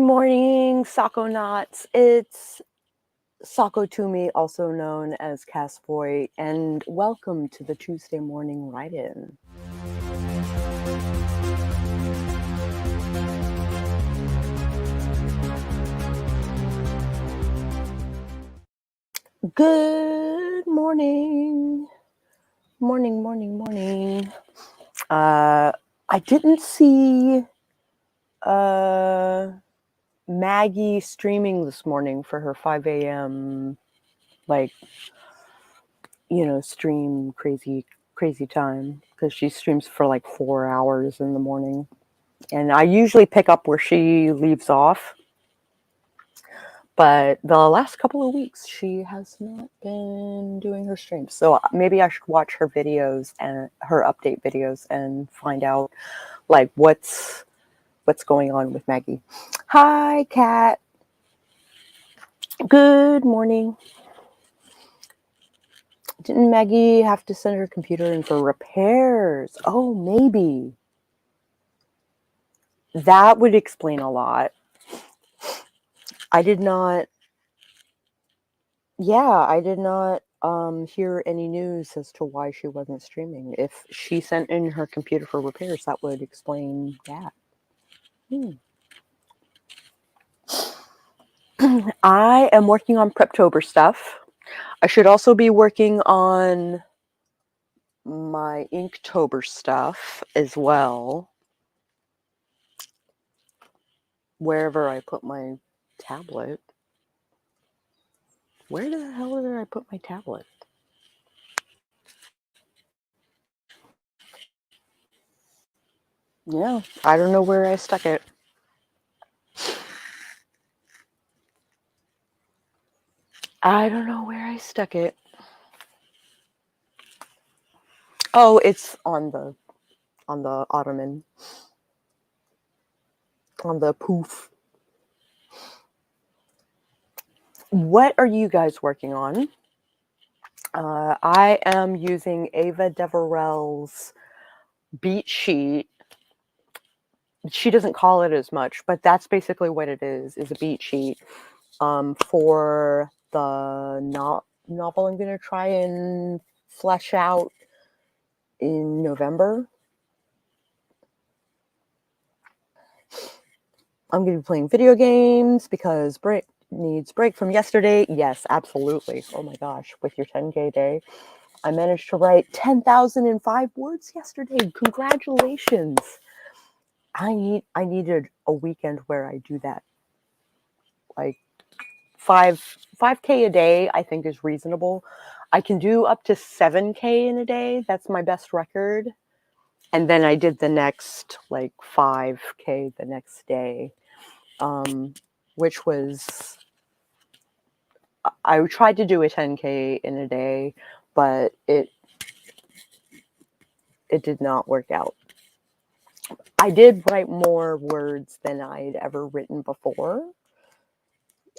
morning, Sako Knots. It's Sako Tumi, also known as Cass Voit, and welcome to the Tuesday morning write-in. Good morning. Morning. I didn't see Maggie streaming this morning for her 5 a.m. stream crazy time, because she streams for like 4 hours in the morning. And I usually pick up where she leaves off. But the last couple of weeks, she has not been doing her streams. So maybe I should watch her videos and her update videos and find out like what's going on with Maggie. Hi, Kat. Good morning. Didn't Maggie have to send her computer in for repairs? Oh, maybe. That would explain a lot. I did not hear any news as to why she wasn't streaming. If she sent in her computer for repairs, that would explain that. I am working on Preptober stuff. I should also be working on my Inktober stuff as well. Wherever I put my tablet. Where the hell did I put my tablet? Yeah, I don't know where I stuck it. Oh, it's on the ottoman. On the poof. What are you guys working on? I am using Ava Deverell's beat sheet. She doesn't call it as much, but that's basically what it is a beat sheet for the novel I'm going to try and flesh out in November. I'm going to be playing video games because break from yesterday. Yes, absolutely. Oh my gosh, with your 10K day. I managed to write 10,005 words yesterday. Congratulations. I needed a weekend where I do that. Like 5K a day, I think, is reasonable. I can do up to 7K in a day. That's my best record. And then I did the next like 5K the next day, which was, I tried to do a 10K in a day, but it did not work out. I did write more words than I'd ever written before.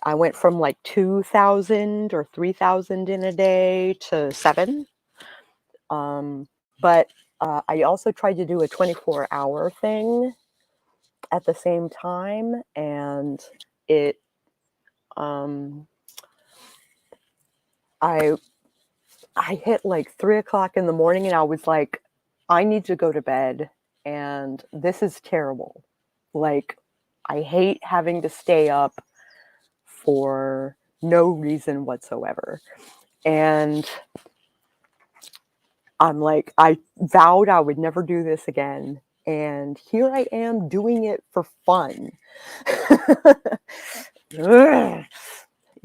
I went from like 2,000 or 3,000 in a day to 7. But I also tried to do a 24-hour thing at the same time, and it I hit like 3 o'clock in the morning, and I was like, I need to go to bed, and this is terrible. Like, I hate having to stay up for no reason whatsoever. And I'm like, I vowed I would never do this again. And here I am doing it for fun.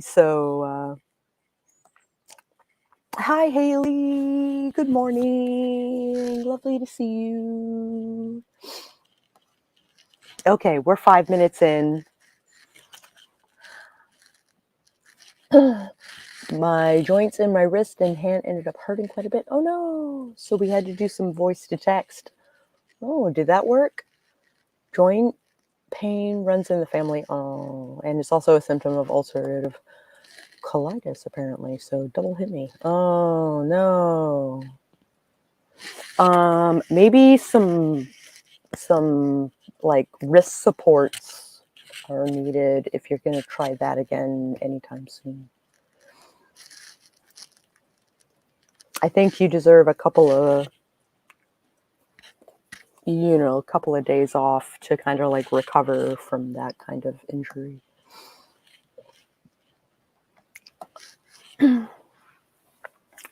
So, hi, Haley. Good morning. Lovely to see you. Okay, we're 5 minutes in. My joints in my wrist and hand ended up hurting quite a bit. Oh no! So we had to do some voice to text. Oh, did that work? Joint pain runs in the family. Oh, and it's also a symptom of ulcerative colitis, apparently. So double hit me. Oh no. Maybe some like wrist supports are needed if you're going to try that again anytime soon. I think you deserve a couple of days off to kind of like recover from that kind of injury.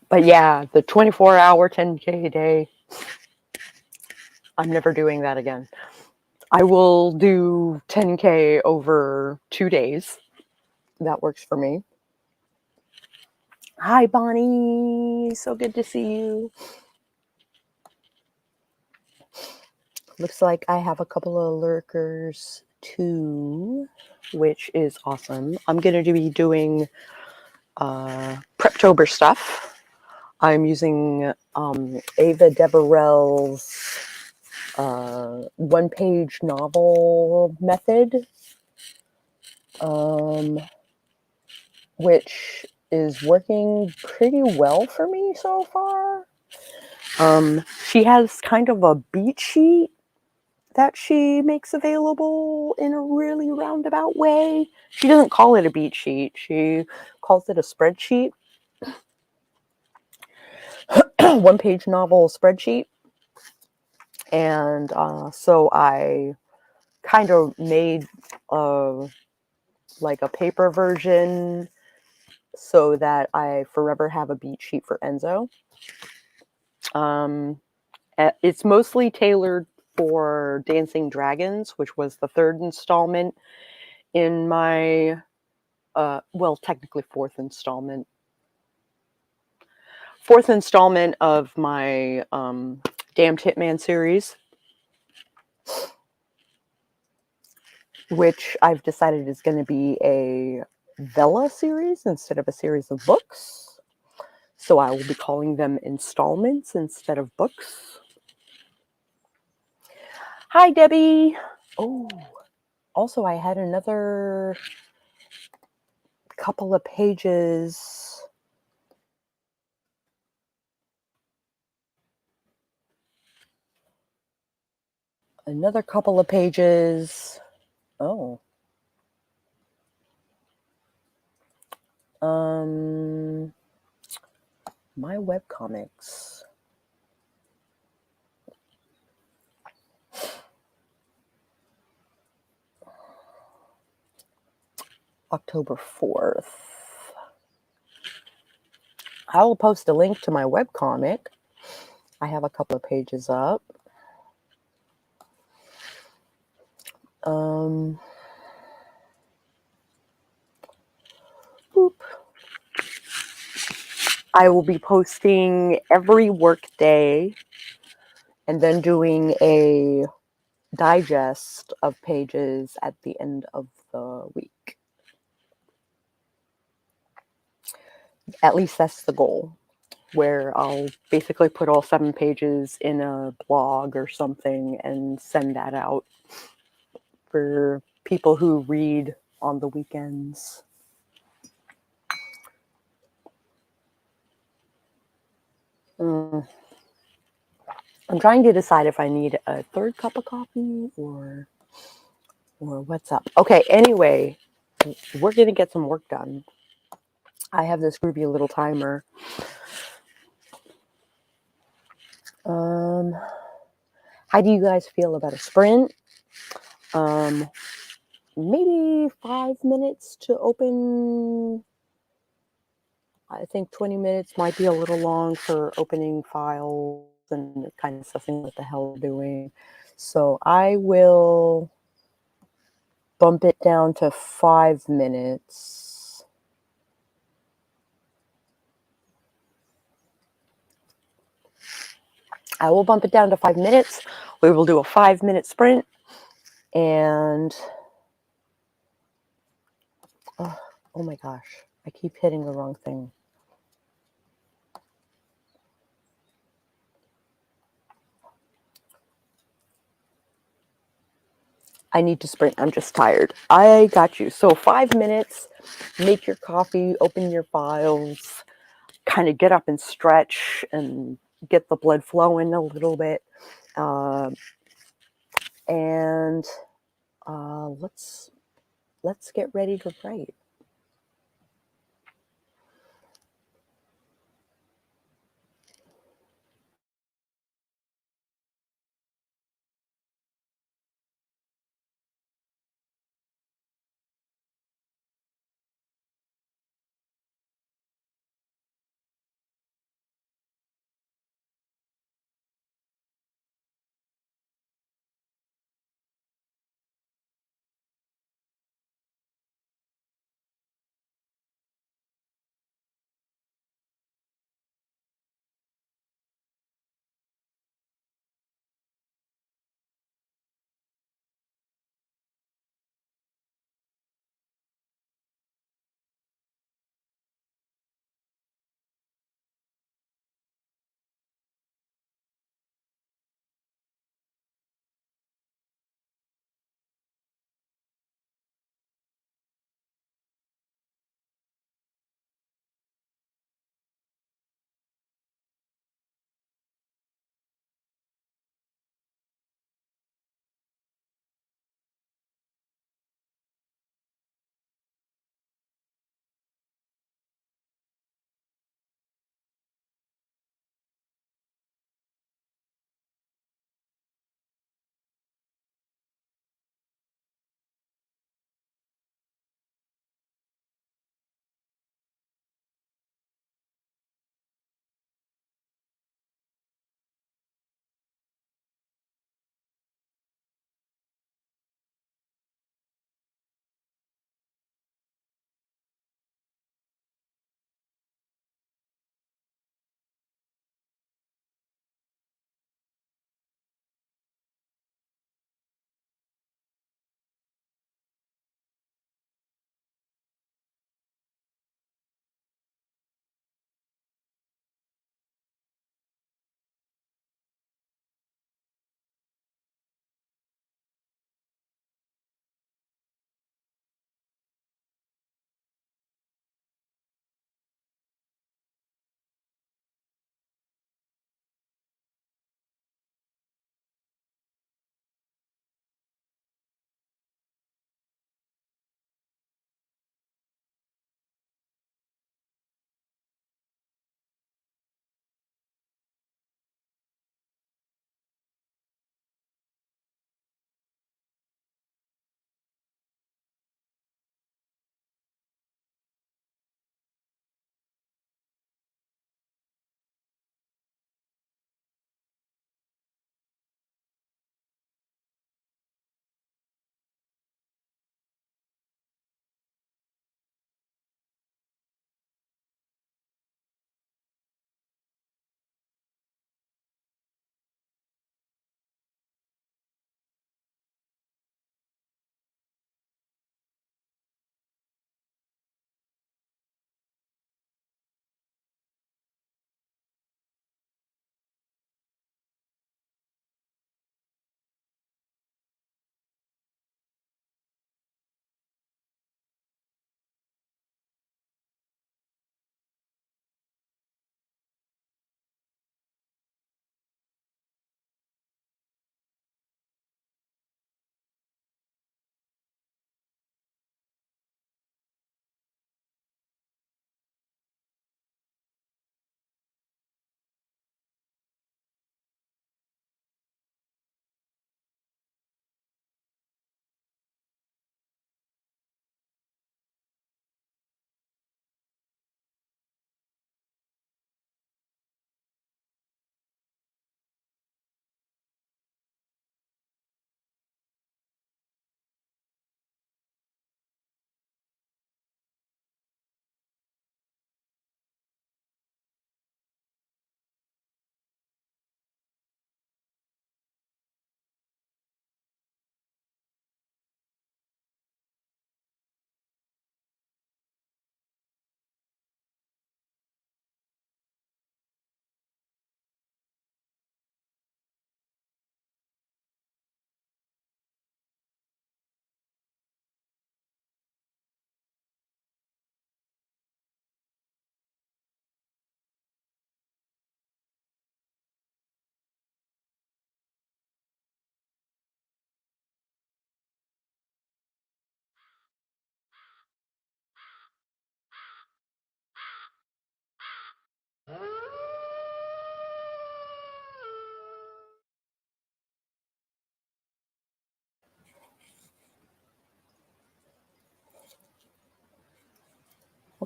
But yeah, the 24-hour 10K day, I'm never doing that again. I will do 10K over 2 days. That works for me. Hi, Bonnie. So good to see you. Looks like I have a couple of lurkers too, which is awesome. I'm going to be doing Preptober stuff. I'm using Ava Deverell's one-page novel method, which is working pretty well for me so far. She has kind of a beat sheet that she makes available in a really roundabout way. She doesn't call it a beat sheet. She calls it a spreadsheet. One-page novel spreadsheet. And so I kind of made like a paper version so that I forever have a beat sheet for Enzo. It's mostly tailored for Dancing Dragons, which was the third installment in my, technically fourth installment of my Damned Hitman series, which I've decided is going to be a Vela series instead of a series of books. So I will be calling them installments instead of books. Hi, Debbie. Oh, also I had another couple of pages. Oh. My webcomics. October 4th. I will post a link to my webcomic. I have a couple of pages up. I will be posting every work day and then doing a digest of pages at the end of the week. At least that's the goal, where I'll basically put all 7 pages in a blog or something and send that out for people who read on the weekends. I'm trying to decide if I need a third cup of coffee or what's up. Okay, anyway, we're going to get some work done. I have this groovy little timer. How do you guys feel about a sprint? Maybe 5 minutes to open. I think 20 minutes might be a little long for opening files and kind of assessing what the hell we're doing. So I will bump it down to 5 minutes. I will bump it down to 5 minutes. We will do a 5-minute sprint. And, oh my gosh, I keep hitting the wrong thing. I need to sprint. I'm just tired. I got you. So 5 minutes, make your coffee, open your files, kind of get up and stretch and get the blood flowing a little bit. Let's let's get ready to write.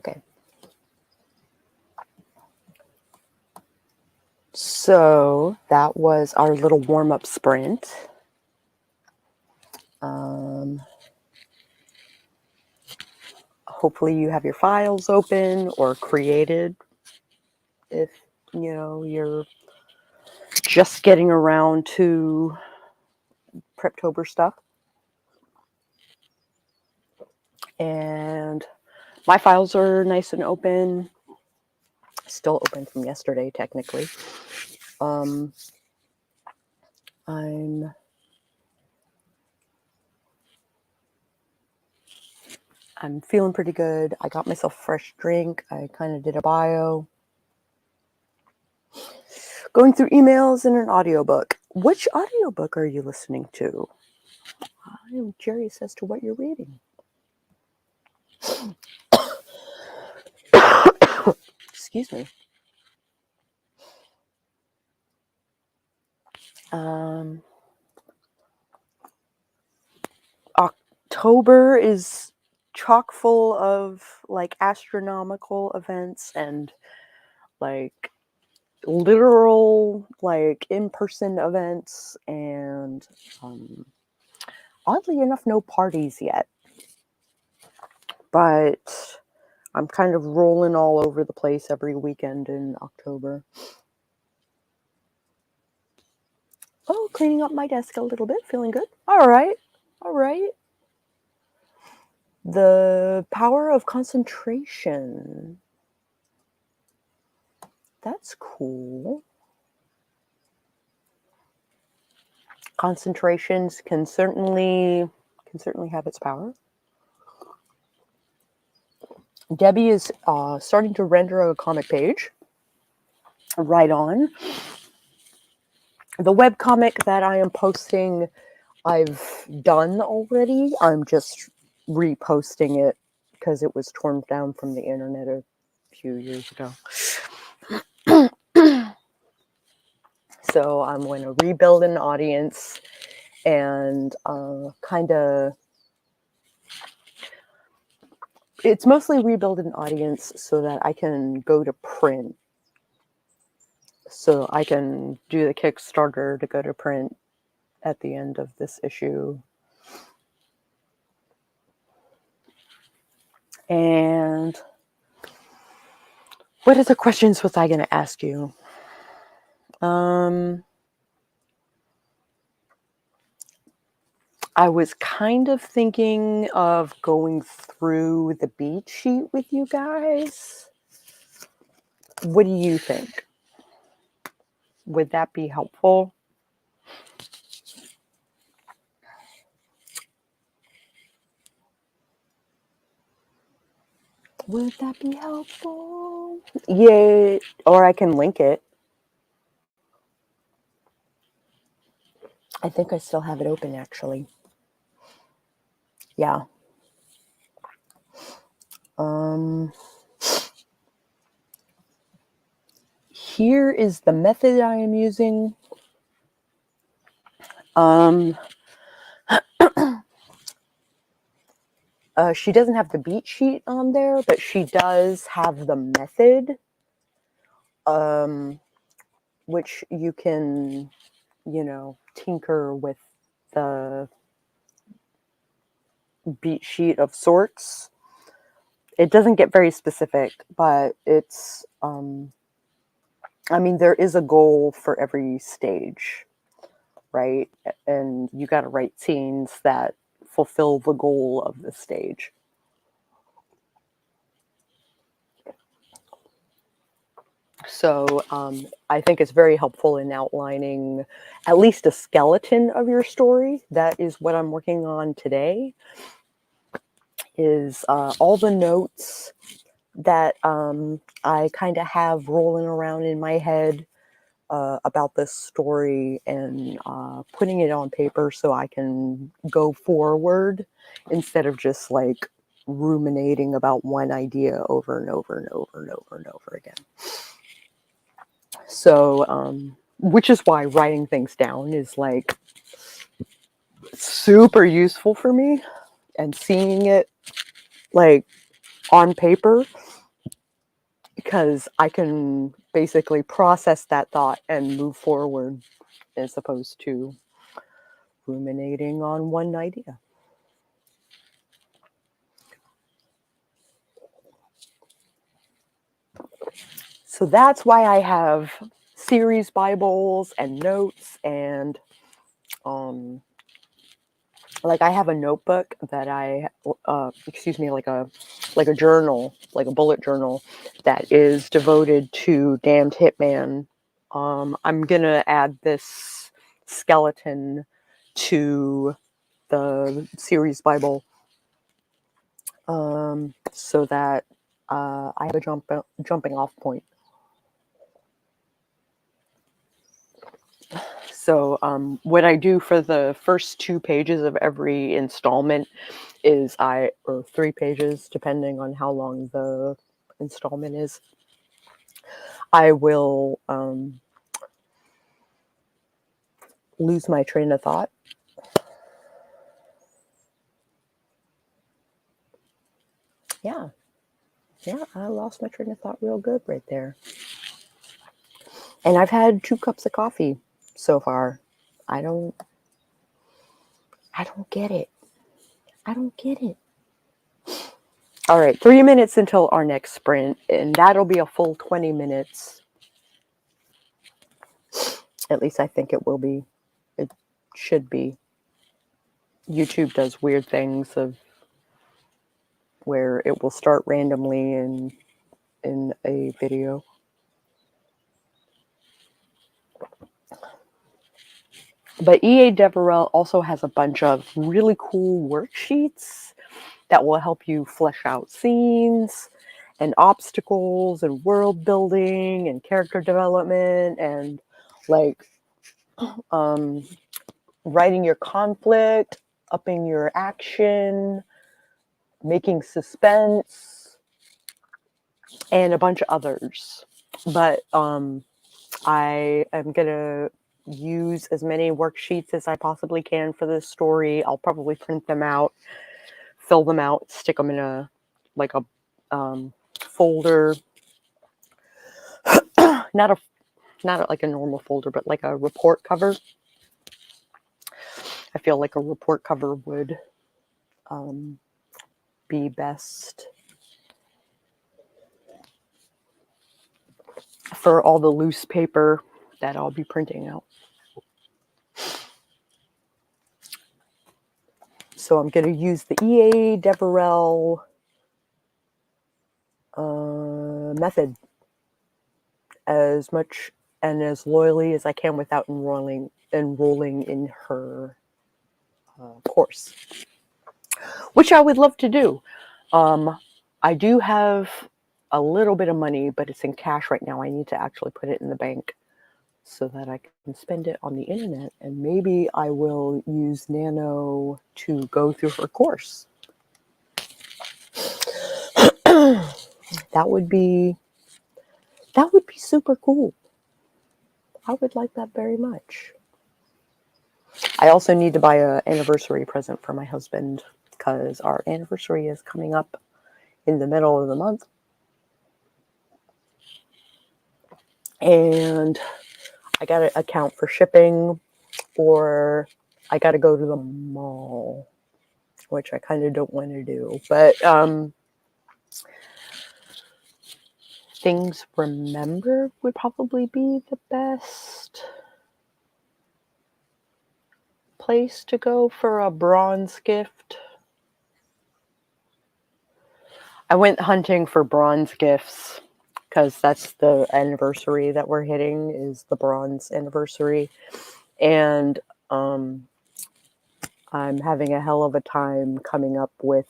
Okay. So that was our little warm-up sprint. Hopefully you have your files open or created if, you're just getting around to Preptober stuff. And my files are nice and open. Still open from yesterday, technically. I'm feeling pretty good. I got myself a fresh drink. I kind of did a bio. Going through emails and an audiobook. Which audiobook are you listening to? I'm curious as to what you're reading. Excuse me. October is chock full of like astronomical events and like literal like in-person events, and oddly enough no parties yet, but I'm kind of rolling all over the place every weekend in October. Oh, cleaning up my desk a little bit, feeling good. All right. The power of concentration. That's cool. Concentrations can certainly have its power. Debbie is starting to render a comic page. Right on. The webcomic that I am posting, I've done already. I'm just reposting it because it was torn down from the internet a few years ago. So I'm going to rebuild an audience and kind of, it's mostly rebuild an audience so that I can go to print. So I can do the Kickstarter to go to print at the end of this issue. And what other questions was I going to ask you? I was kind of thinking of going through the beat sheet with you guys. What do you think? Would that be helpful? Would that be helpful? Yeah, or I can link it. I think I still have it open, actually. Yeah. Here is the method I am using. She doesn't have the beat sheet on there, but she does have the method, which you can, tinker with the beat sheet of sorts. It doesn't get very specific, but it's, there is a goal for every stage, right? And you got to write scenes that fulfill the goal of the stage. So I think it's very helpful in outlining at least a skeleton of your story. That is what I'm working on today, is all the notes that I kind of have rolling around in my head about this story, and putting it on paper so I can go forward instead of just like ruminating about one idea over and over and over and over and over again. So, which is why writing things down is like super useful for me, and seeing it like on paper because I can basically process that thought and move forward as opposed to ruminating on one idea. So that's why I have series Bibles and notes, and like I have a notebook that like a journal, like a bullet journal that is devoted to Damned Hitman. I'm gonna add this skeleton to the series Bible, so that I have a jumping off point. So what I do for the first 2 pages of every installment is or 3 pages, depending on how long the installment is, I will lose my train of thought. Yeah, I lost my train of thought real good right there. And I've had 2 cups of coffee so far. I don't get it. I don't get it. All right, 3 minutes until our next sprint, and that'll be a full 20 minutes. At least I think it will be. It should be. YouTube does weird things of where it will start randomly in a video. But EA Deverell also has a bunch of really cool worksheets that will help you flesh out scenes and obstacles and world building and character development and like writing your conflict, upping your action, making suspense, and a bunch of others. But I am gonna use as many worksheets as I possibly can for this story. I'll probably print them out, fill them out, stick them in a folder, not like a normal folder, but like a report cover. I feel like a report cover would be best for all the loose paper that I'll be printing out. So I'm going to use the EA Deverell method as much and as loyally as I can without enrolling in her course, which I would love to do. I do have a little bit of money, but it's in cash right now. I need to actually put it in the bank so that I can spend it on the internet, and maybe I will use Nano to go through her course. That would be super cool. I would like that very much. I also need to buy an anniversary present for my husband because our anniversary is coming up in the middle of the month. And I got to account for shipping, or I got to go to the mall, which I kind of don't want to do. But Things Remembered would probably be the best place to go for a bronze gift. I went hunting for bronze gifts because that's the anniversary that we're hitting, is the bronze anniversary. And I'm having a hell of a time coming up with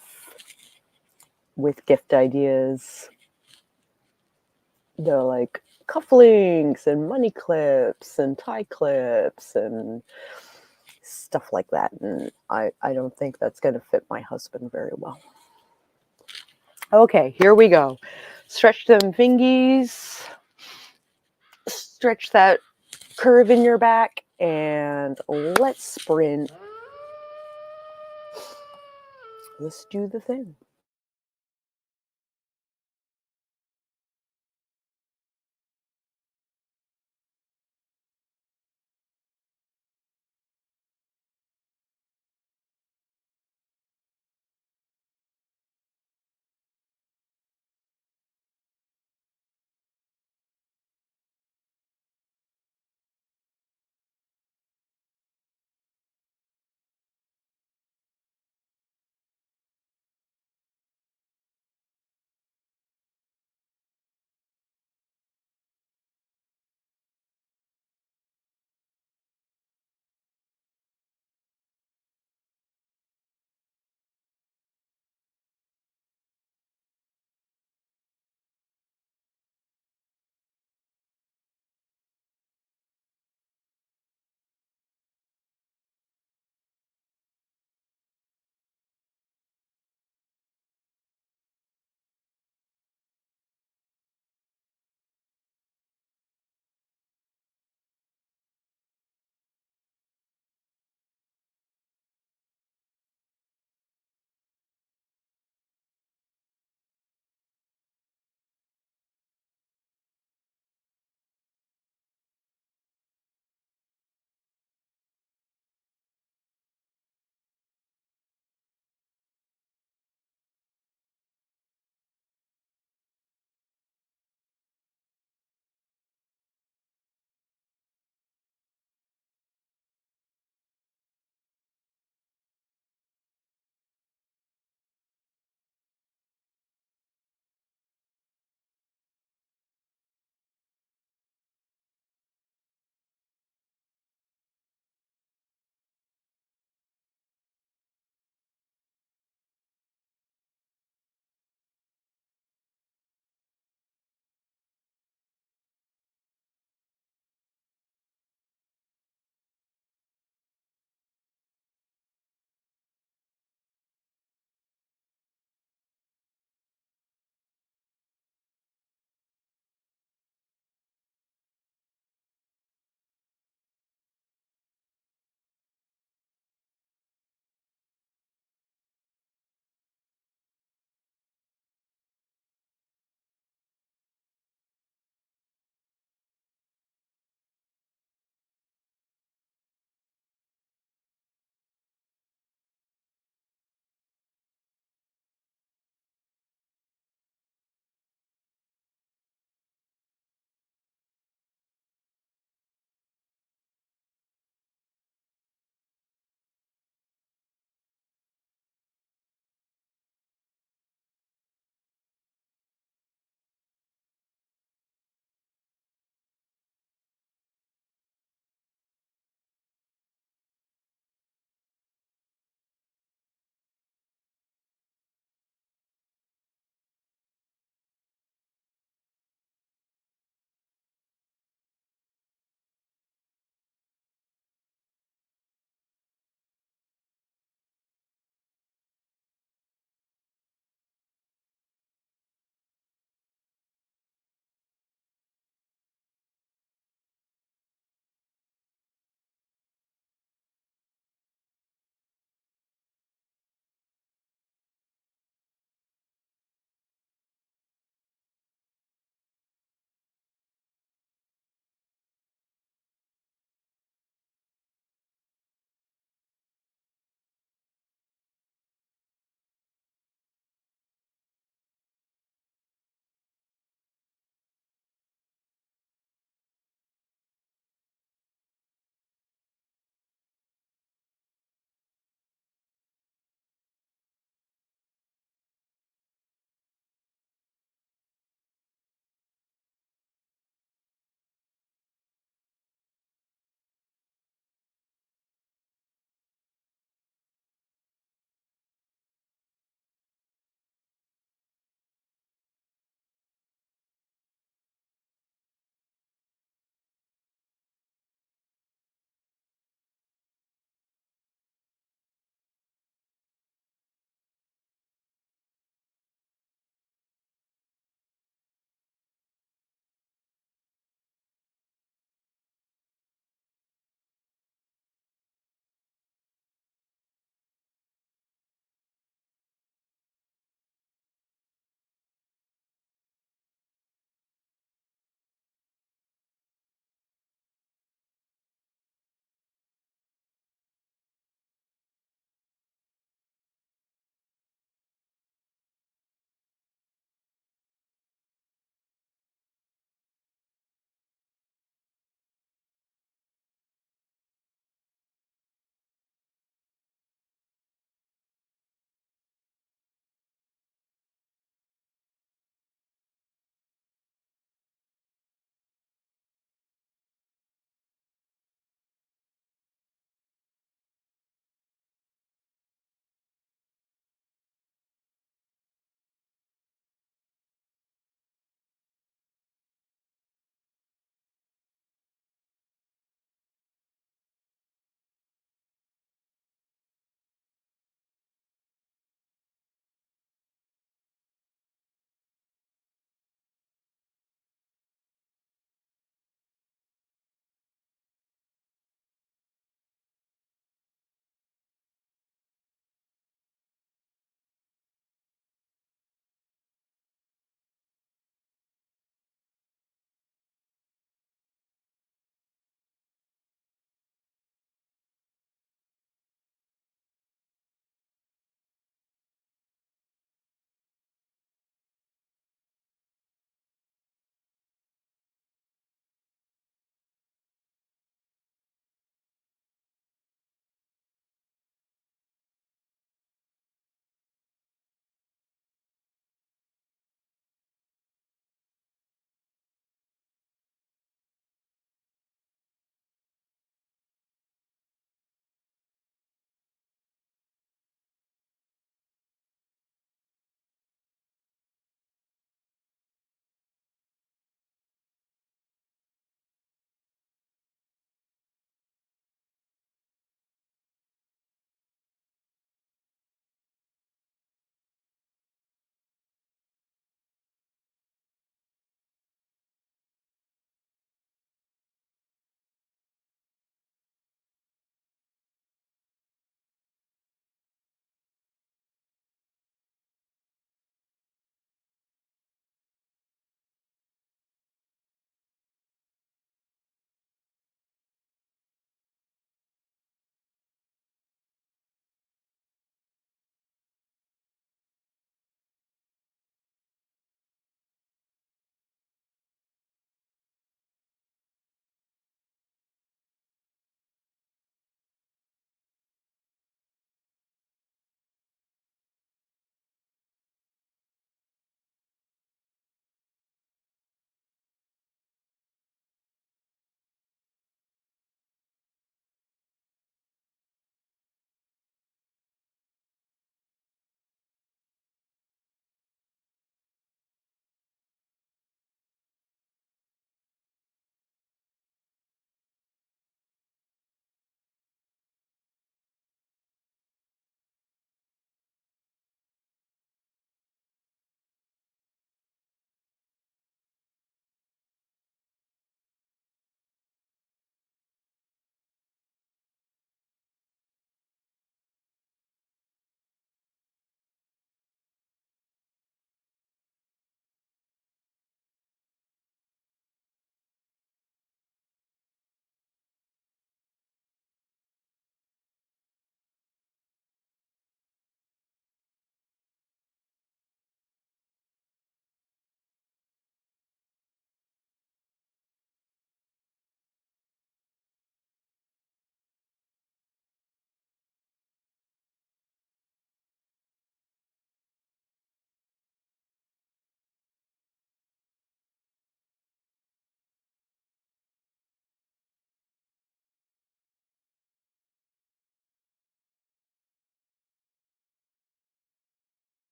gift ideas. They're like cufflinks and money clips and tie clips and stuff like that. And I don't think that's going to fit my husband very well. Okay, here we go. Stretch them fingies. Stretch that curve in your back, and let's sprint. Let's do the thing.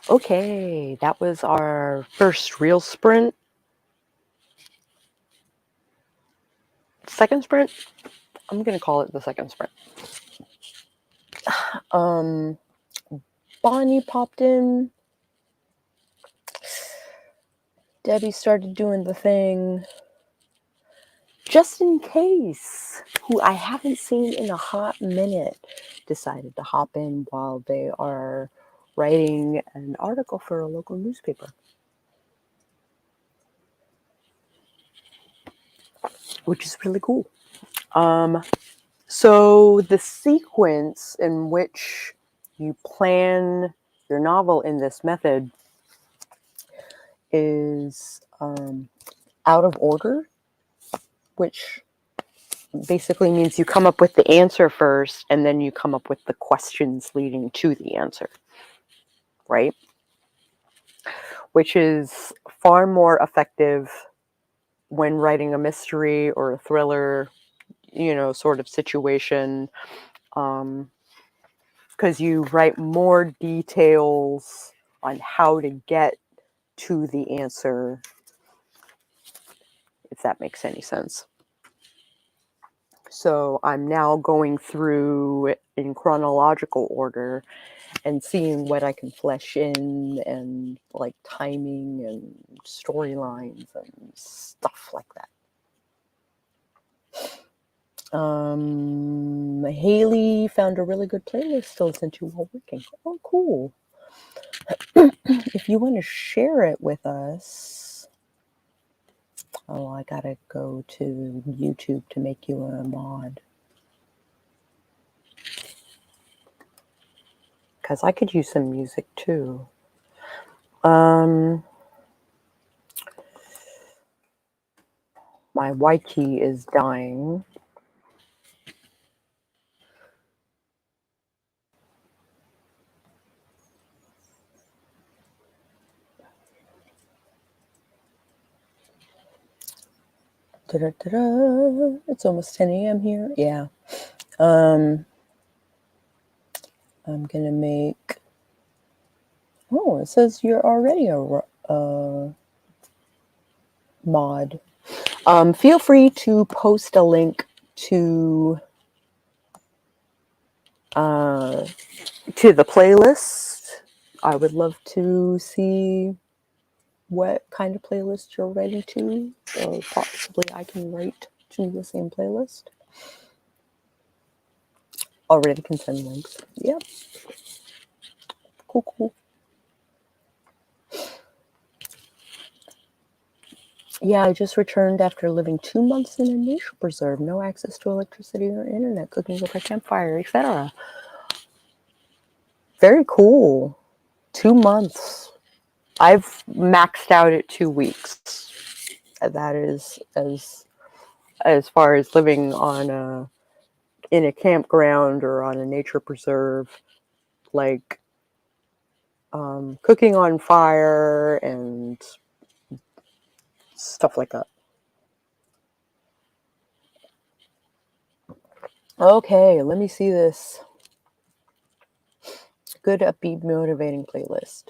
Okay, that was our first real sprint. Second sprint? I'm going to call it the second sprint. Bonnie popped in. Debbie started doing the thing. Just in case, who I haven't seen in a hot minute, decided to hop in while they are writing an article for a local newspaper, which is really cool. So the sequence in which you plan your novel in this method is out of order, which basically means you come up with the answer first and then you come up with the questions leading to the answer, right? Which is far more effective when writing a mystery or a thriller, sort of situation, because you write more details on how to get to the answer, if that makes any sense. So I'm now going through it in chronological order and seeing what I can flesh in, and like timing and storylines and stuff like that. Haley found a really good playlist to listen to while working. Oh, cool. If you want to share it with us, I gotta go to YouTube to make you a mod. Because I could use some music too. My Y key is dying. Da-da-da-da. It's almost 10 a.m. here. Yeah. I'm gonna make. Oh, it says you're already a mod. Feel free to post a link to the playlist. I would love to see what kind of playlist you're writing to, or possibly I can write to the same playlist. Already can send links. Yep. Cool. Yeah, I just returned after living 2 months in a nature preserve. No access to electricity or internet, cooking over a campfire, etc. Very cool. 2 months. I've maxed out at 2 weeks. That is as far as living on in a campground or on a nature preserve, like cooking on fire and stuff like that. Okay, let me see this. Good, upbeat, motivating playlist.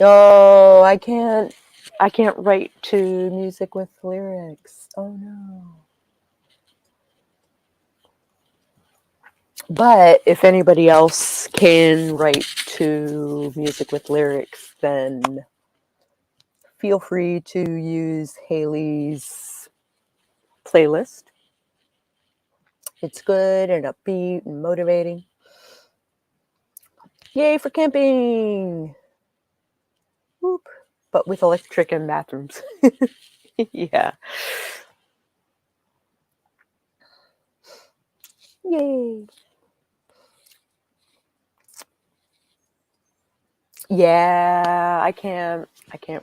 Oh, I can't write to music with lyrics. Oh no. But if anybody else can write to music with lyrics, then feel free to use Haley's playlist. It's good and upbeat and motivating. Yay for camping! Whoop. But with electric and bathrooms. Yeah. Yay. Yeah, I can't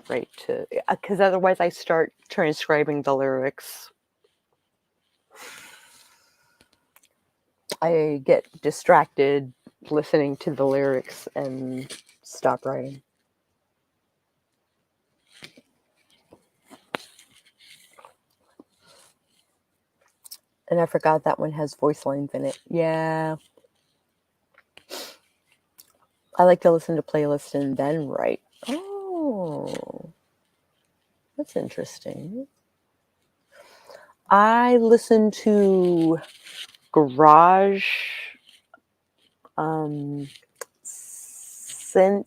write to, because otherwise I start transcribing the lyrics. I get distracted listening to the lyrics and stop writing. And I forgot that one has voice lines in it. Yeah. I like to listen to playlists and then write. Oh, that's interesting. I listen to garage synth,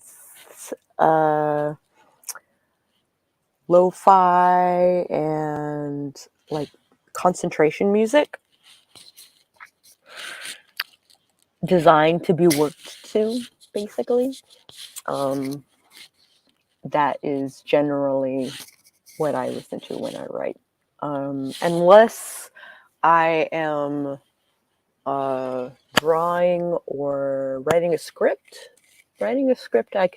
lo-fi, and like concentration music designed to be worked to, basically. That is generally what I listen to when I write. Unless I am drawing or writing a script. Writing a script, I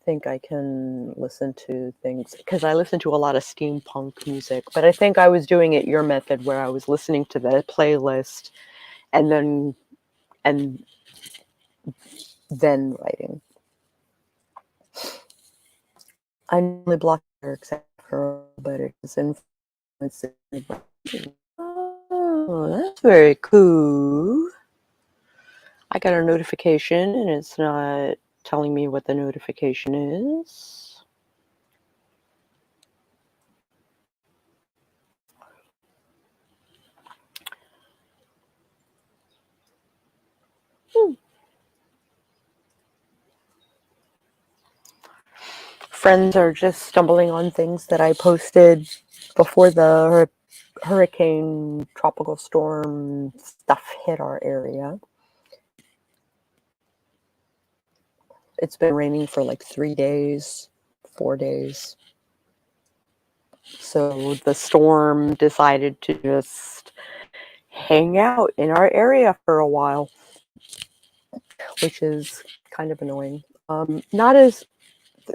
think I can listen to things, because I listen to a lot of steampunk music, but I think I was doing it your method, where I was listening to the playlist and then writing. I normally block lyrics after, but it's influencing. Oh, that's very cool. I got a notification and it's not telling me what the notification is. Friends are just stumbling on things that I posted before the hurricane tropical storm stuff hit our area. It's been raining for like 3 days, 4 days. So the storm decided to just hang out in our area for a while, which is kind of annoying.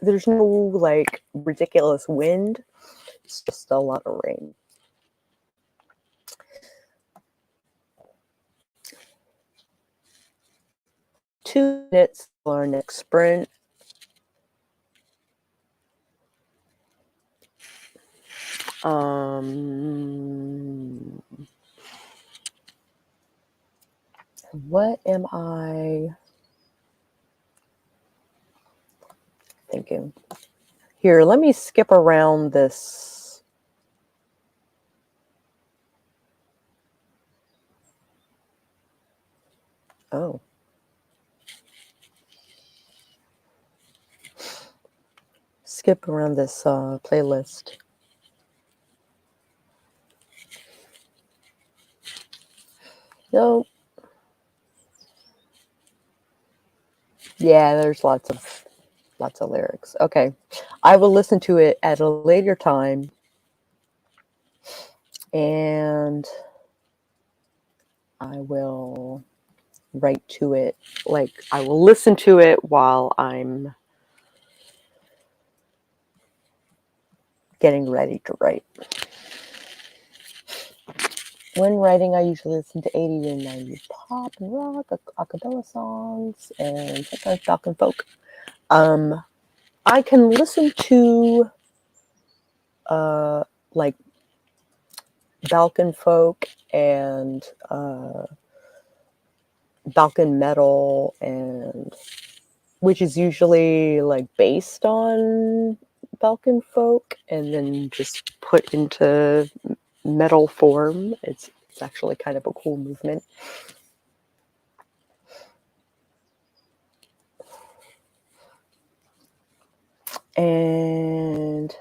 There's no like ridiculous wind. It's just a lot of rain. Two minutes for our next sprint. What am I thinking? Here, let me skip around this. Oh. Skip around this playlist. Nope. Yeah, there's lots of lyrics. Okay. I will listen to it at a later time, and I will write to it. Like, I will listen to it while I'm getting ready to write. When writing, I usually listen to 80 to 90 pop and rock, acapella songs, and sometimes Falcon folk. I can listen to like Balkan folk and Balkan metal, and which is usually like based on Balkan folk and then just put into metal form. It's actually kind of a cool movement. And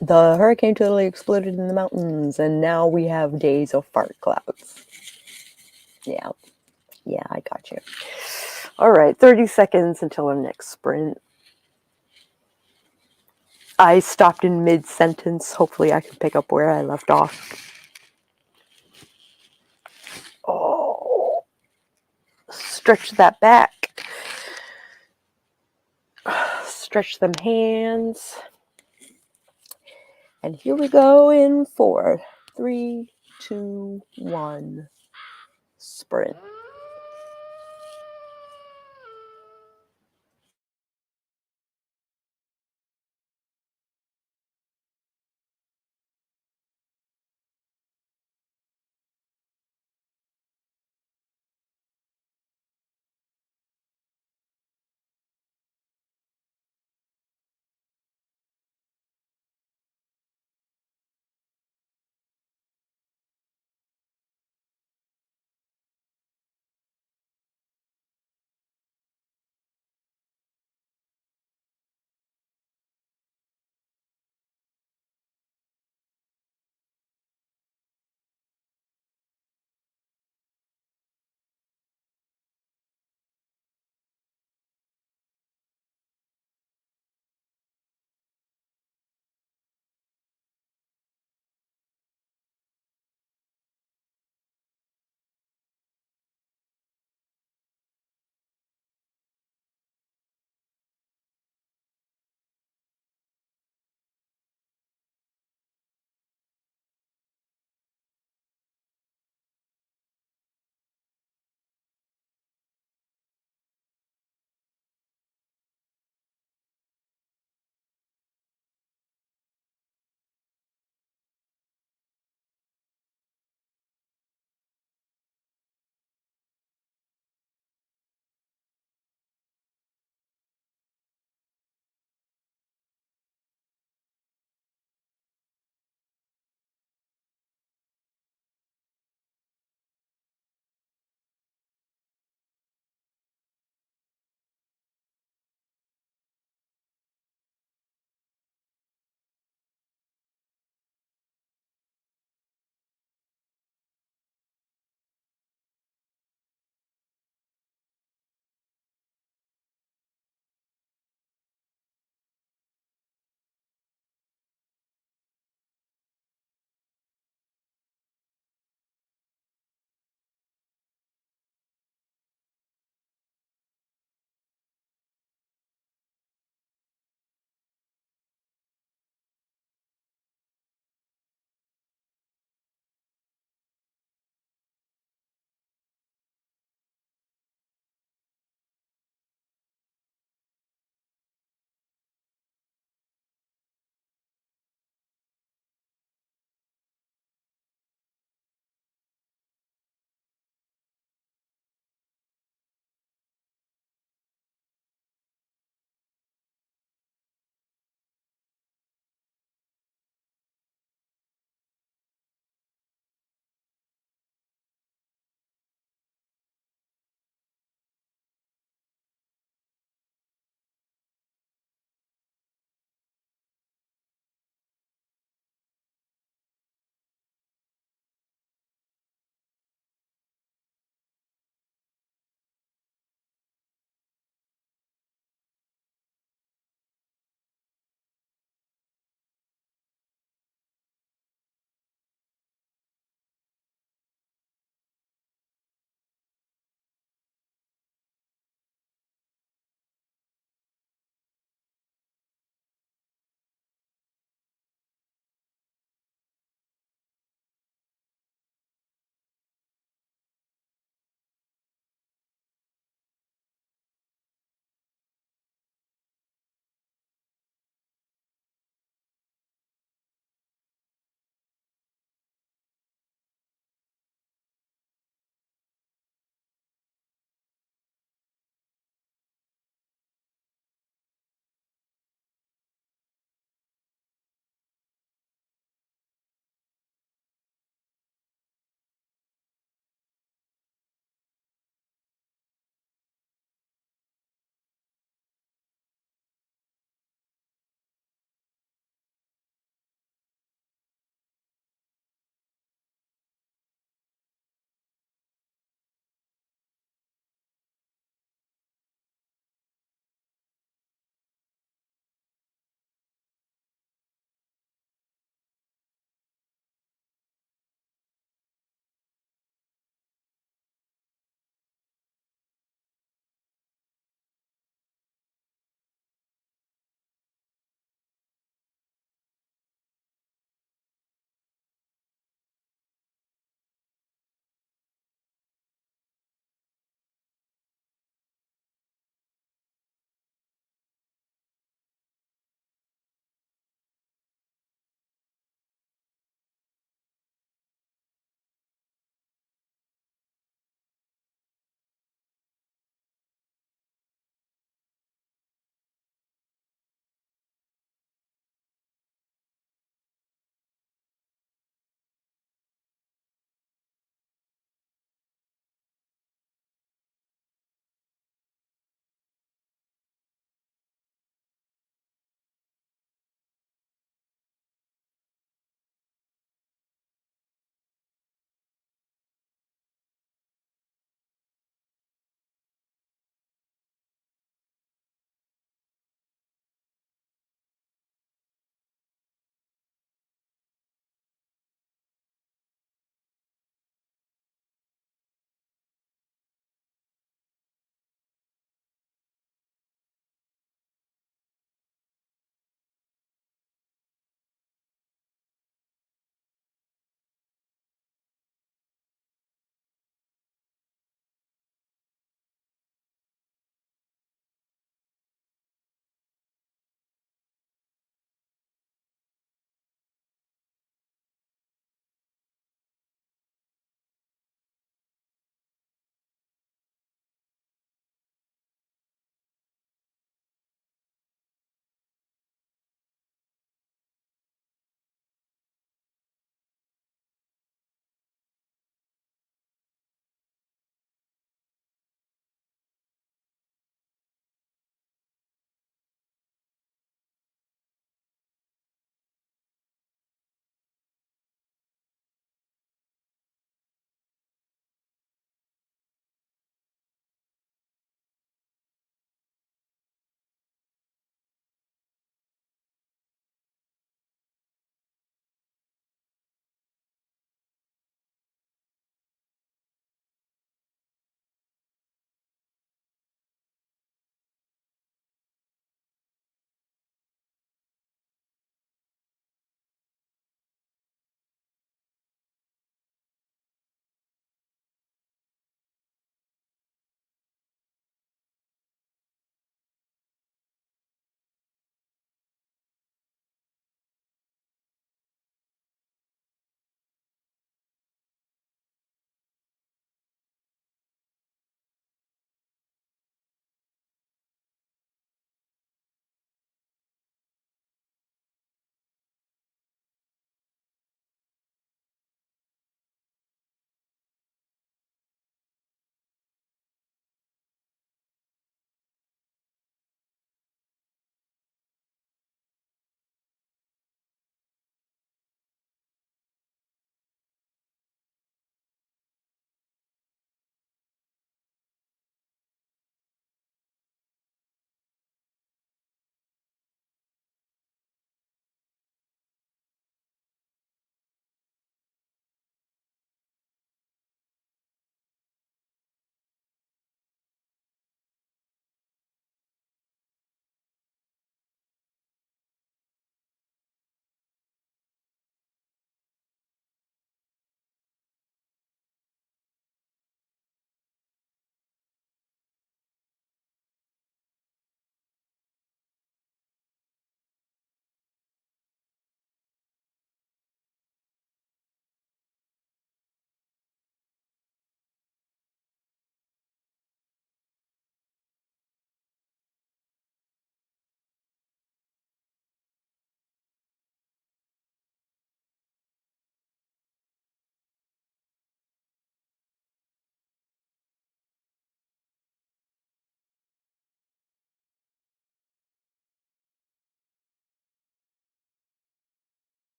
the hurricane totally exploded in the mountains, and now we have days of fart clouds. Yeah, I got you. All right, 30 seconds until our next sprint. I stopped in mid-sentence. Hopefully I can pick up where I left off. Oh, stretch that back. Stretch them hands. And here we go in 4, 3, 2, 1, sprint.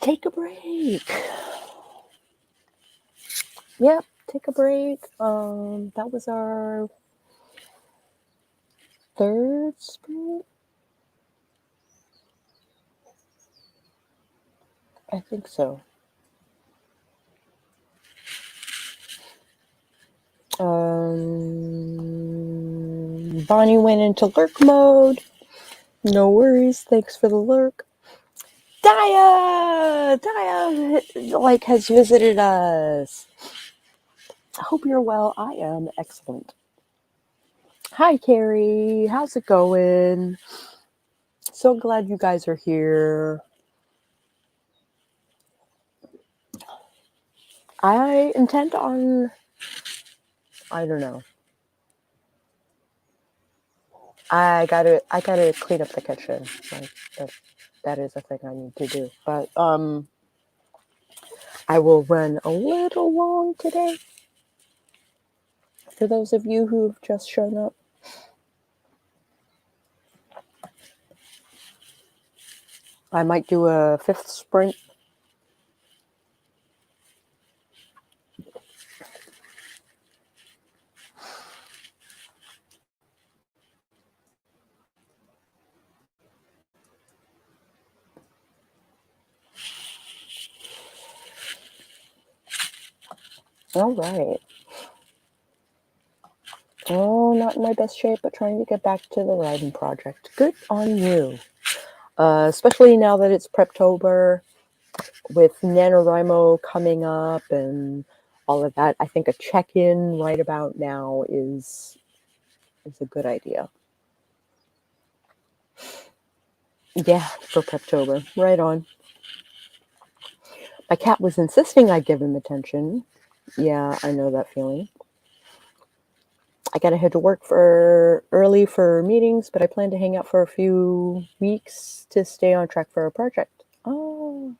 take a break. Yep, take a break. That was our third sprint. I think so. Bonnie went into lurk mode. No worries. Thanks for the lurk. Daya, like, has visited us. I hope you're well. I am excellent. Hi, Carrie. How's it going? So glad you guys are here. I intend on, I don't know. I gotta clean up the kitchen. Like that is a thing I need to do. But I will run a little long today. For those of you who've just shown up. I might do a 5th sprint. All right. Oh, not in my best shape, but trying to get back to the writing project. Good on you. Especially now that it's Preptober, with NaNoWriMo coming up and all of that. I think a check-in right about now is a good idea. Yeah, for Preptober. Right on. My cat was insisting I give him attention. Yeah, I know that feeling. I gotta head to work early for meetings, but I plan to hang out for a few weeks to stay on track for a project. Oh,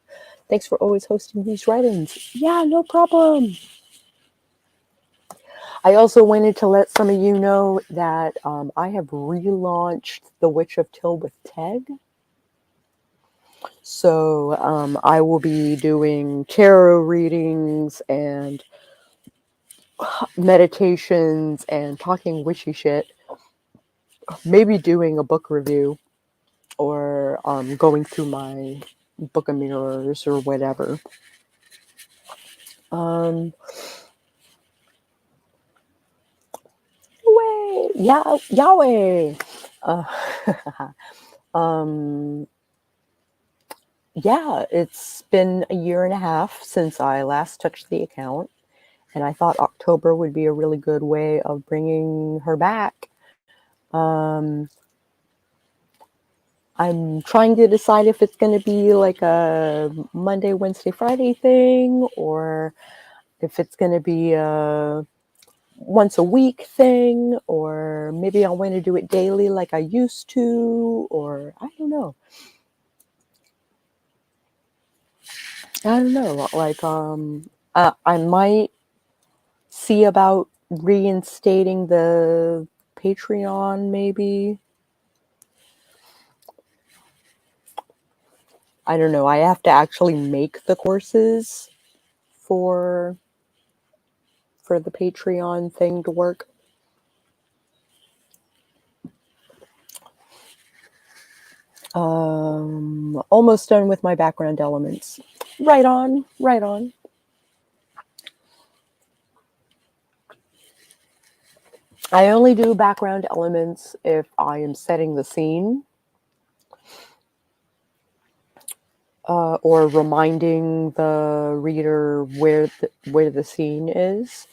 thanks for always hosting these write-ins. Yeah, no problem. I also wanted to let some of you know that I have relaunched The Witch of Till with Ted. So I will be doing tarot readings and meditations and talking witchy shit. Maybe doing a book review or going through my book of mirrors or whatever. Yahweh. Yeah, it's been a year and a half since I last touched the account, and I thought October would be a really good way of bringing her back. I'm trying to decide if it's going to be like a Monday, Wednesday, Friday thing, or if it's going to be a once a week thing, or maybe I'll want to do it daily like I used to, or I don't know. Like, I might see about reinstating the Patreon, maybe. I don't know. I have to actually make the courses for the Patreon thing to work. Almost done with my background elements. Right on. I only do background elements if I am setting the scene or reminding the reader where the scene is.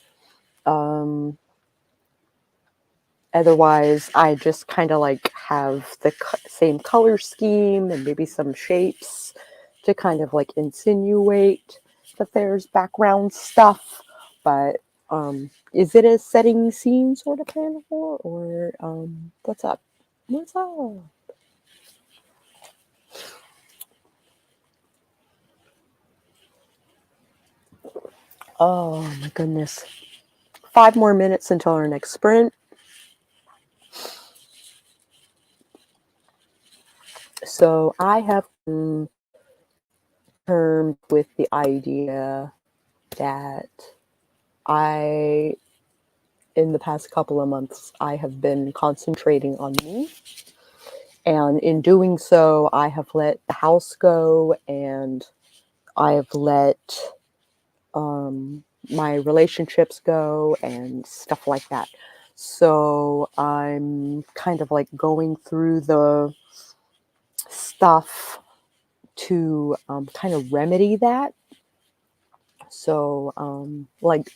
Otherwise, I just kind of like have the same color scheme and maybe some shapes to kind of like insinuate that there's background stuff. But is it a setting scene sort of panel or what's up? What's up? Oh my goodness. 5 more minutes until our next sprint. So I have terms with the idea that in the past couple of months, I have been concentrating on me. And in doing so, I have let the house go, and I have let my relationships go and stuff like that. So I'm kind of like going through the stuff to kind of remedy that. So like,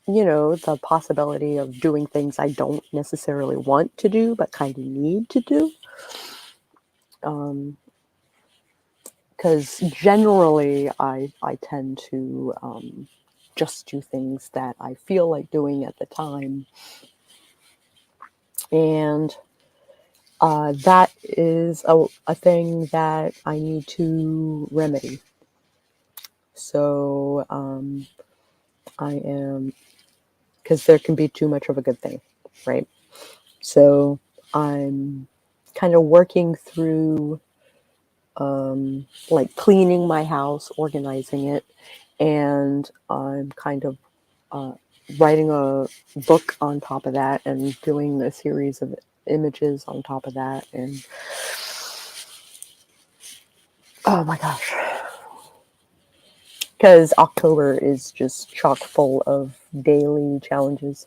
the possibility of doing things I don't necessarily want to do, but kind of need to do. Because generally I tend to just do things that I feel like doing at the time. And that is a thing that I need to remedy. So I am, because there can be too much of a good thing, right? So I'm kind of working through like cleaning my house, organizing it, and I'm kind of writing a book on top of that and doing a series of images on top of that. And oh my gosh, because October is just chock full of daily challenges.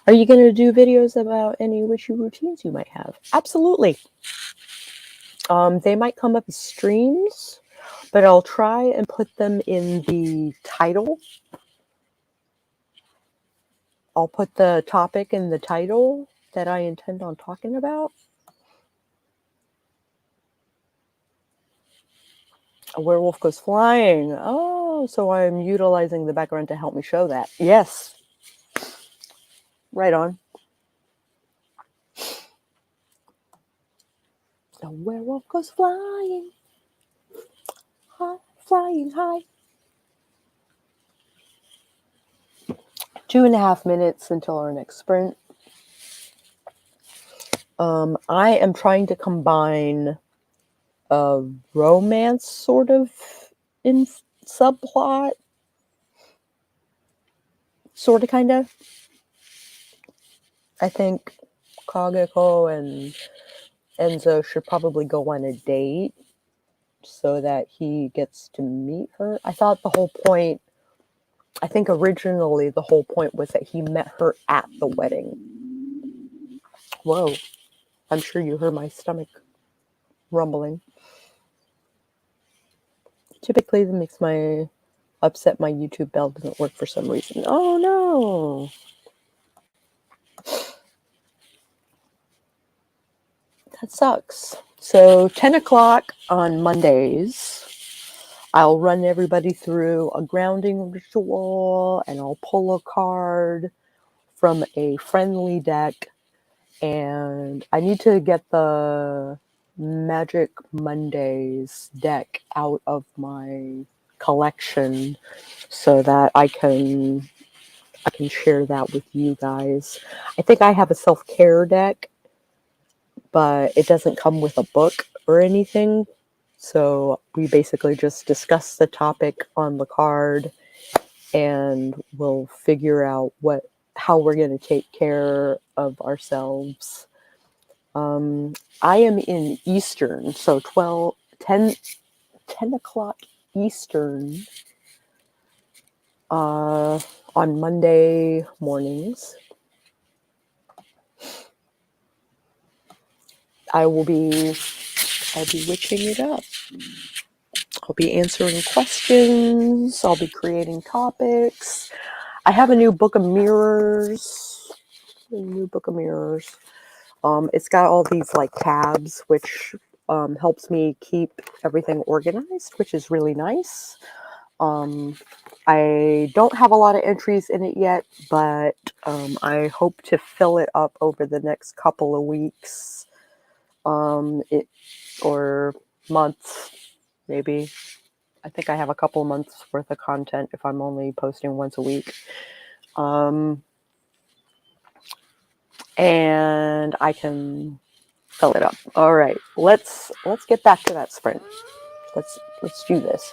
Are you going to do videos about any witchy routines you might have? Absolutely. They might come up as streams, but I'll try and put them in the title. I'll put the topic in the title that I intend on talking about. A werewolf goes flying. Oh, so I'm utilizing the background to help me show that. Yes. Right on. A werewolf goes flying. High, flying high. 2.5 minutes until our next sprint. I am trying to combine a romance sort of in subplot. Sort of, kind of. I think Kageko and Enzo should probably go on a date so that he gets to meet her. I thought the whole point, I think originally the whole point was that he met her at the wedding. Whoa. I'm sure you heard my stomach rumbling. Typically that makes upset my YouTube bell doesn't work for some reason. Oh no. That sucks. So 10 o'clock on Mondays, I'll run everybody through a grounding ritual, and I'll pull a card from a friendly deck. And I need to get the Magic Mondays deck out of my collection so that I can share that with you guys. I think I have a self-care deck, but it doesn't come with a book or anything. So we basically just discuss the topic on the card, and we'll figure out how we're going to take care of ourselves. I am in Eastern, so 10 o'clock Eastern on Monday mornings. I'll be witching it up. I'll be answering questions. I'll be creating topics. I have a new book of mirrors. It's got all these like tabs, which helps me keep everything organized, which is really nice. I don't have a lot of entries in it yet, but I hope to fill it up over the next couple of weeks, or months, maybe. I think I have a couple months worth of content if I'm only posting once a week. And I can fill it up. All right, let's get back to that sprint. Let's do this.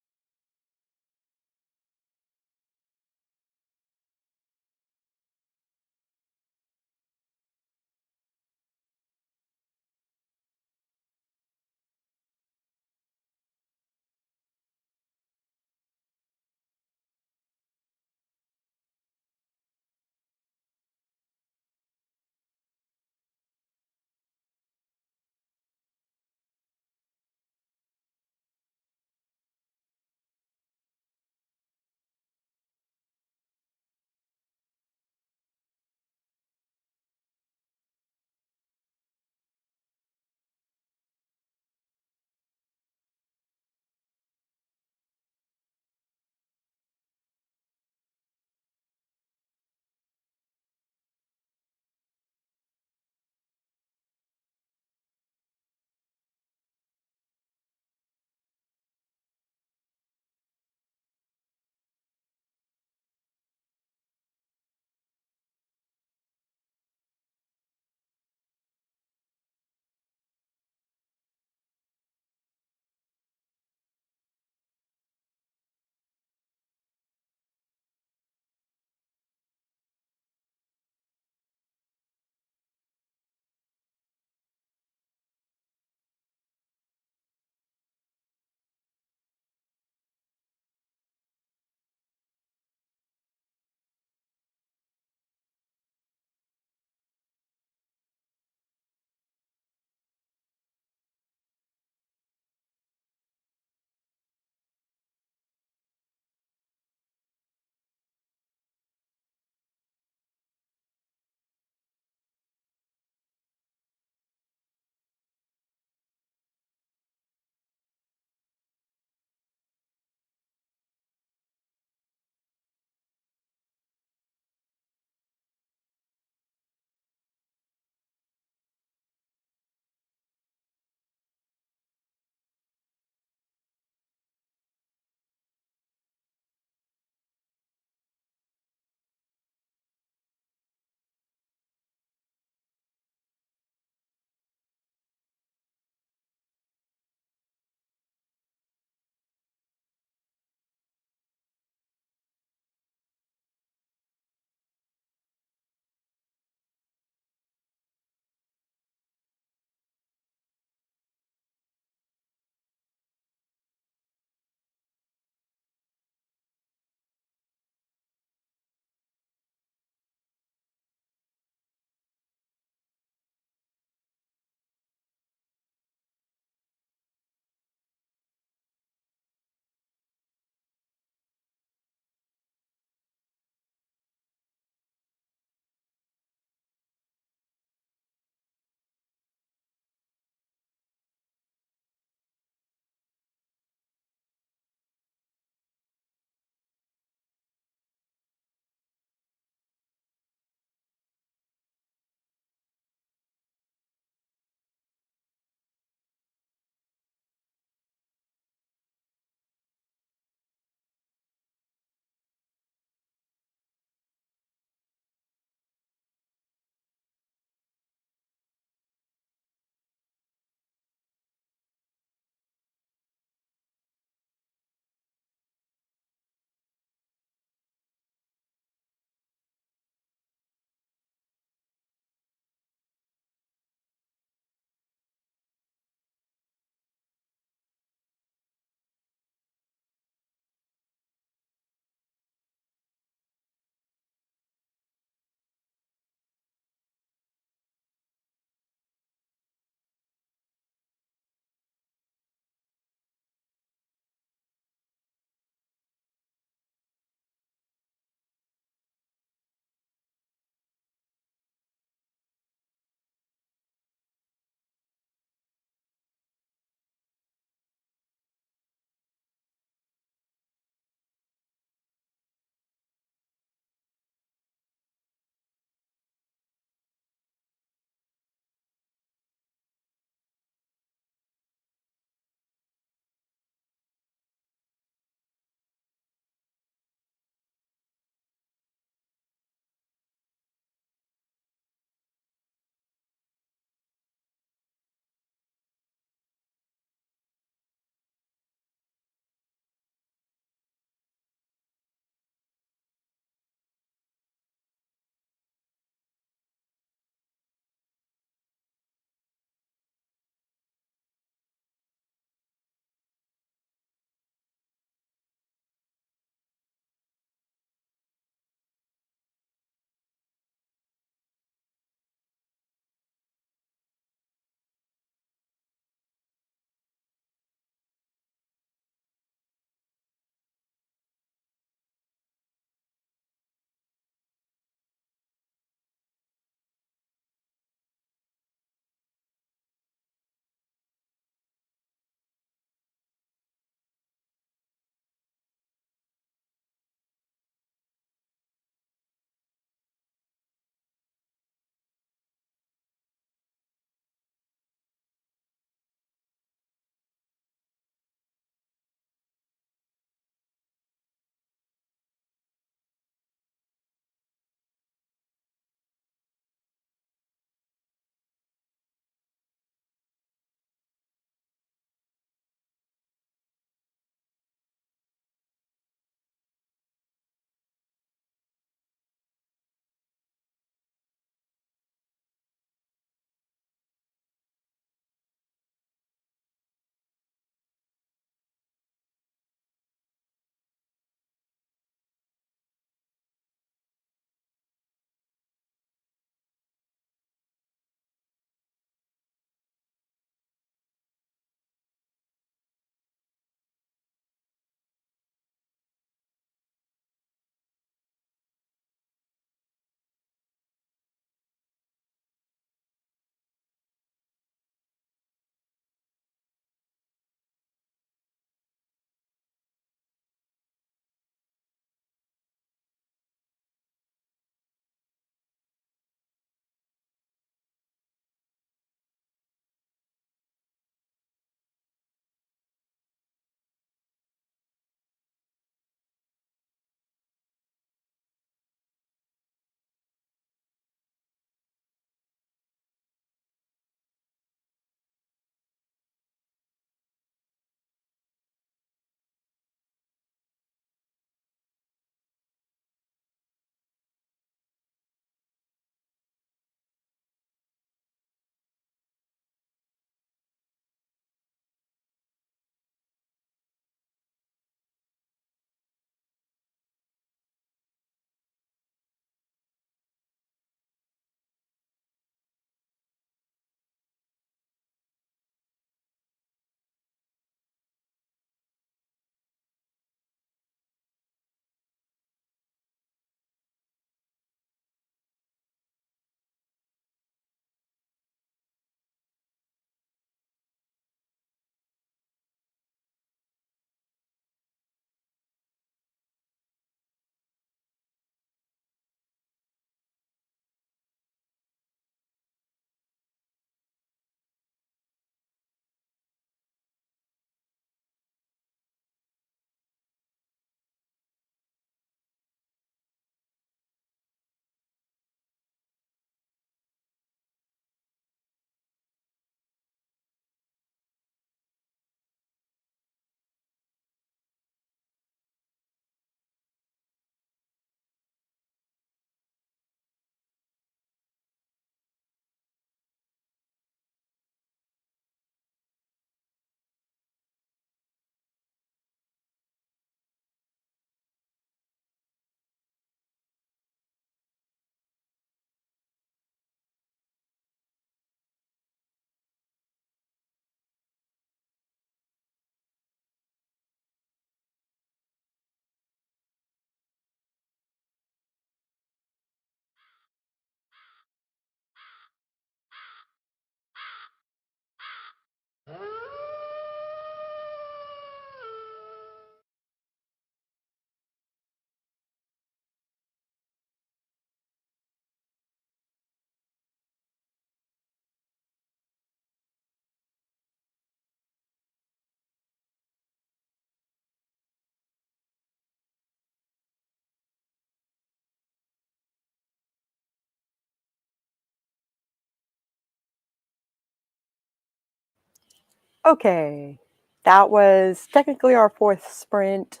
Okay, that was technically our 4th sprint,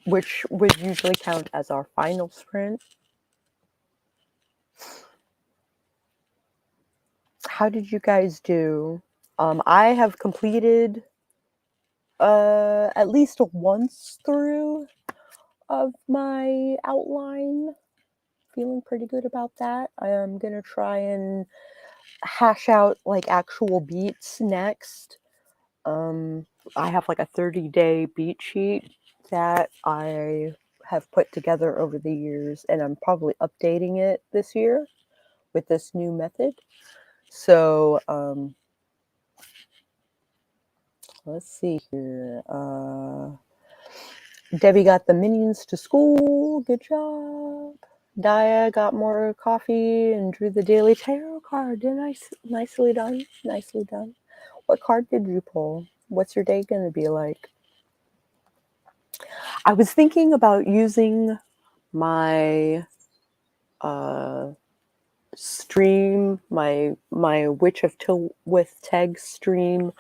which would usually count as our final sprint. How did you guys do? I have completed at least once through of my outline. Feeling pretty good about that. I'm gonna try and hash out like actual beats next. I have like a 30-day beat sheet that I have put together over the years, and I'm probably updating it this year with this new method. So let's see here. Debbie got the minions to school. Good job. Daya got more coffee and drew the daily tarot card. Nicely done. Nicely done. What card did you pull? What's your day going to be like? I was thinking about using my stream, my Witch of Tilwith Teg stream,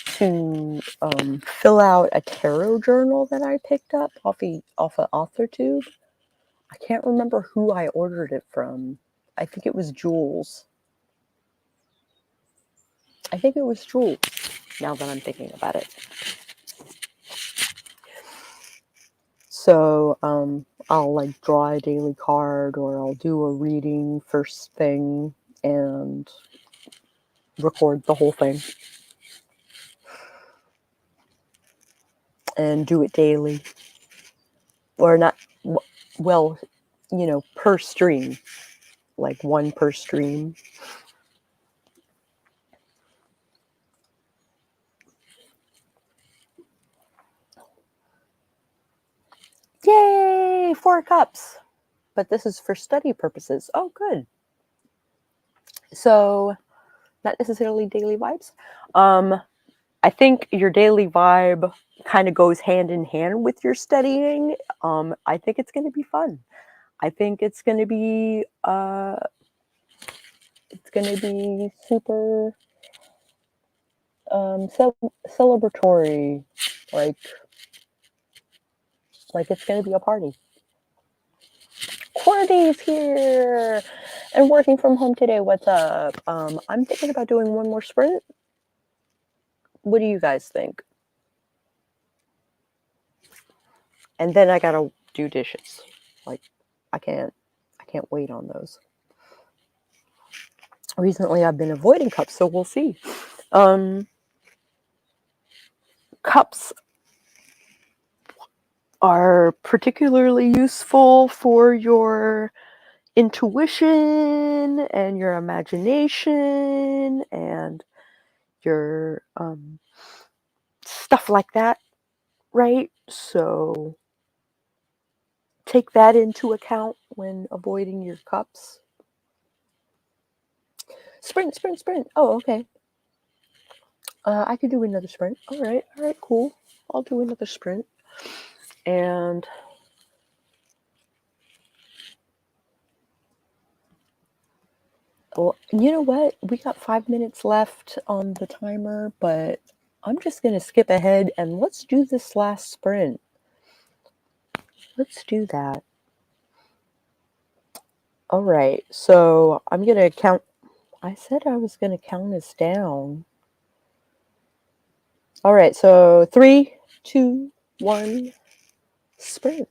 to fill out a tarot journal that I picked up off of AuthorTube. I can't remember who I ordered it from. I think it was Jules. Now that I'm thinking about it. So I'll like draw a daily card, or I'll do a reading first thing and record the whole thing. And do it daily. Or not, well, per stream. Like one per stream. Yay! 4 cups. But this is for study purposes. Oh, good. So, not necessarily daily vibes. I think your daily vibe kind of goes hand in hand with your studying. I think it's going to be fun. I think it's going to be super celebratory, like it's going to be a party. Courtney's here and working from home today. What's up? I'm thinking about doing one more sprint. What do you guys think? And then I gotta do dishes. Like, I can't wait on those. Recently, I've been avoiding cups, so we'll see. Cups are particularly useful for your intuition and your imagination and your stuff like that, right? So take that into account when avoiding your cups. Sprint. Oh, okay. I could do another sprint. All right, cool. I'll do another sprint. And well, you know what? We got 5 minutes left on the timer, but I'm just going to skip ahead and let's do this last sprint. Let's do that. All right, so I'm going to count. I said I was going to count us down. All right, so 3, 2, 1, sprint.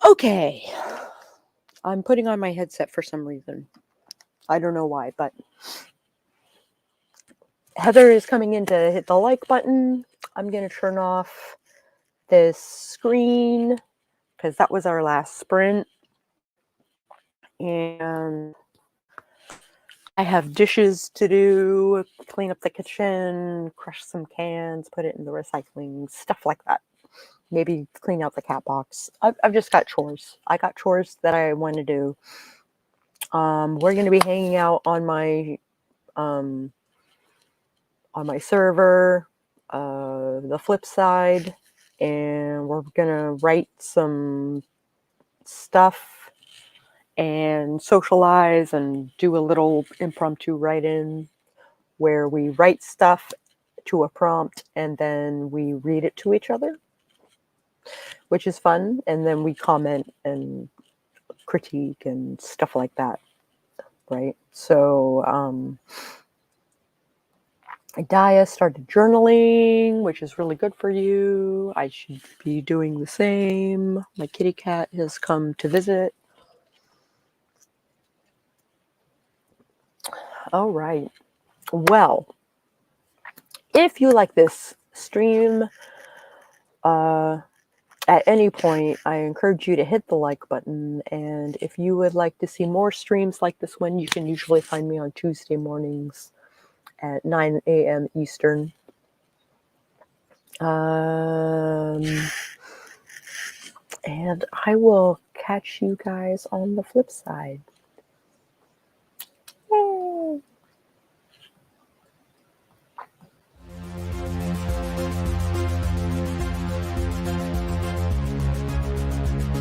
Okay. I'm putting on my headset for some reason. I don't know why, but Heather is coming in to hit the like button. I'm going to turn off this screen because that was our last sprint. And I have dishes to do, clean up the kitchen, crush some cans, put it in the recycling, stuff like that. Maybe clean out the cat box. I've just got chores. I got chores that I want to do. We're going to be hanging out on my server, the flip side, and we're going to write some stuff and socialize and do a little impromptu write-in where we write stuff to a prompt and then we read it to each other, which is fun. And then we comment and critique and stuff like that, right? So Dia started journaling, which is really good for you. I should be doing the same. My kitty cat has come to visit. All right. Well, if you like this stream, at any point, I encourage you to hit the like button. And if you would like to see more streams like this one, you can usually find me on Tuesday mornings at 9 a.m. Eastern. And I will catch you guys on the flip side.